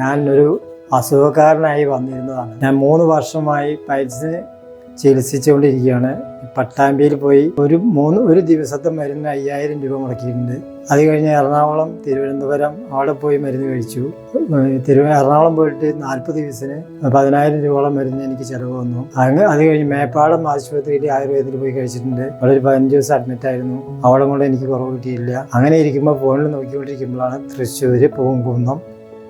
ഞാനൊരു അസുഖക്കാരനായി വന്നിരുന്നതാണ്. ഞാൻ 3 വർഷമായി പൈൽസിന് ചികിത്സിച്ചുകൊണ്ടിരിക്കുകയാണ്. പട്ടാമ്പിയിൽ പോയി ഒരു ദിവസത്തെ മരുന്ന് 5000 രൂപ മുടക്കിയിട്ടുണ്ട്. അത് കഴിഞ്ഞ് എറണാകുളം, തിരുവനന്തപുരം അവിടെ പോയി മരുന്ന് കഴിച്ചു. എറണാകുളം പോയിട്ട് 40 ദിവസത്തിന് 10000 രൂപയോളം മരുന്ന് എനിക്ക് ചിലവ് വന്നു. അത് കഴിഞ്ഞ് മേപ്പാടം ആശുപത്രിയിൽ ആയുർവേദത്തിൽ പോയി കഴിച്ചിട്ടുണ്ട്. അവിടെ ഒരു 15 ദിവസം അഡ്മിറ്റ് ആയിരുന്നു. അവിടെ കൊണ്ട് എനിക്ക് കുറവ് കിട്ടിയില്ല. അങ്ങനെ ഇരിക്കുമ്പോൾ ഫോണിൽ നോക്കിക്കൊണ്ടിരിക്കുമ്പോഴാണ് തൃശ്ശൂർ പൂങ്കുന്നം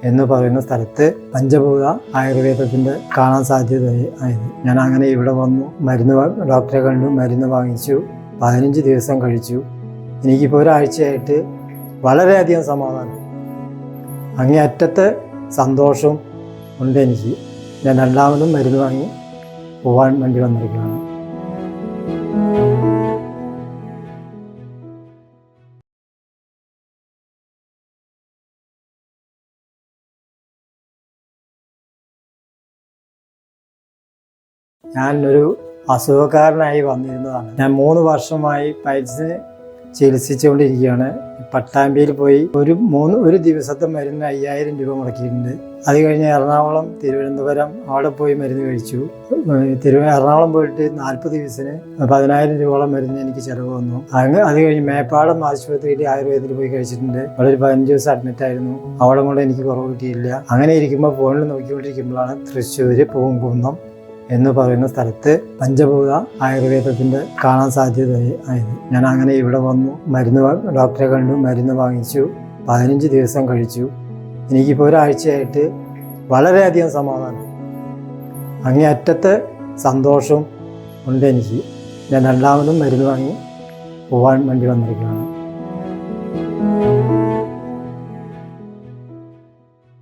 എന്ന് പറയുന്ന സ്ഥലത്ത് പഞ്ചഭൂത ആയുർവേദത്തിൻ്റെ കാണാൻ സാധ്യതയായത്. ഞാൻ അങ്ങനെ ഇവിടെ വന്നു, ഡോക്ടറെ കണ്ടു, മരുന്ന് വാങ്ങിച്ചു. 15 ദിവസം കഴിച്ചു. എനിക്കിപ്പോൾ ഒരാഴ്ചയായിട്ട് വളരെയധികം സമാധാനം, അങ്ങേയറ്റത്തെ സന്തോഷവും ഉണ്ട് എനിക്ക്. ഞാൻ രണ്ടാമതും മരുന്ന് വാങ്ങി പോകാൻ വേണ്ടി വന്നിരിക്കുകയാണ്. ഞാനൊരു അസുഖക്കാരനായി വന്നിരുന്നതാണ്. ഞാൻ 3 വർഷമായി പൈൽസിന് ചികിത്സിച്ചുകൊണ്ടിരിക്കുകയാണ്. പട്ടാമ്പിയിൽ പോയി ഒരു ദിവസത്തെ മരുന്ന് 5000 രൂപ മുടക്കിയിട്ടുണ്ട്. അത് കഴിഞ്ഞ് എറണാകുളം, തിരുവനന്തപുരം അവിടെ പോയി മരുന്ന് കഴിച്ചു. എറണാകുളം പോയിട്ട് 40 ദിവസത്തിന് 10000 രൂപയോളം മരുന്ന് എനിക്ക് ചിലവ് വന്നു. അത് കഴിഞ്ഞ് മേപ്പാടം ആശുപത്രിയിൽ ആയുർവേദത്തിൽ പോയി കഴിച്ചിട്ടുണ്ട്. അവിടെ ഒരു 15 ദിവസം അഡ്മിറ്റ് ആയിരുന്നു. അവിടെ കൊണ്ട് എനിക്ക് കുറവ് കിട്ടിയില്ല. അങ്ങനെ ഇരിക്കുമ്പോൾ ഫോണിൽ നോക്കിക്കൊണ്ടിരിക്കുമ്പോഴാണ് തൃശ്ശൂർ പൂങ്കുന്നം എന്ന് പറയുന്ന സ്ഥലത്ത് പഞ്ചഭൂത ആയുർവേദത്തിൻ്റെ കാണാൻ സാധ്യതയായത്. ഞാൻ അങ്ങനെ ഇവിടെ വന്നു, ഡോക്ടറെ കണ്ടു, മരുന്ന് വാങ്ങിച്ചു. 15 ദിവസം കഴിച്ചു. എനിക്കിപ്പോൾ ഒരാഴ്ചയായിട്ട് വളരെയധികം സമാധാനം, അങ്ങേയറ്റത്തെ സന്തോഷവും ഉണ്ട് എനിക്ക്. ഞാൻ രണ്ടാമതും മരുന്ന് വാങ്ങി പോകാൻ വേണ്ടി വന്നിരിക്കുകയാണ്.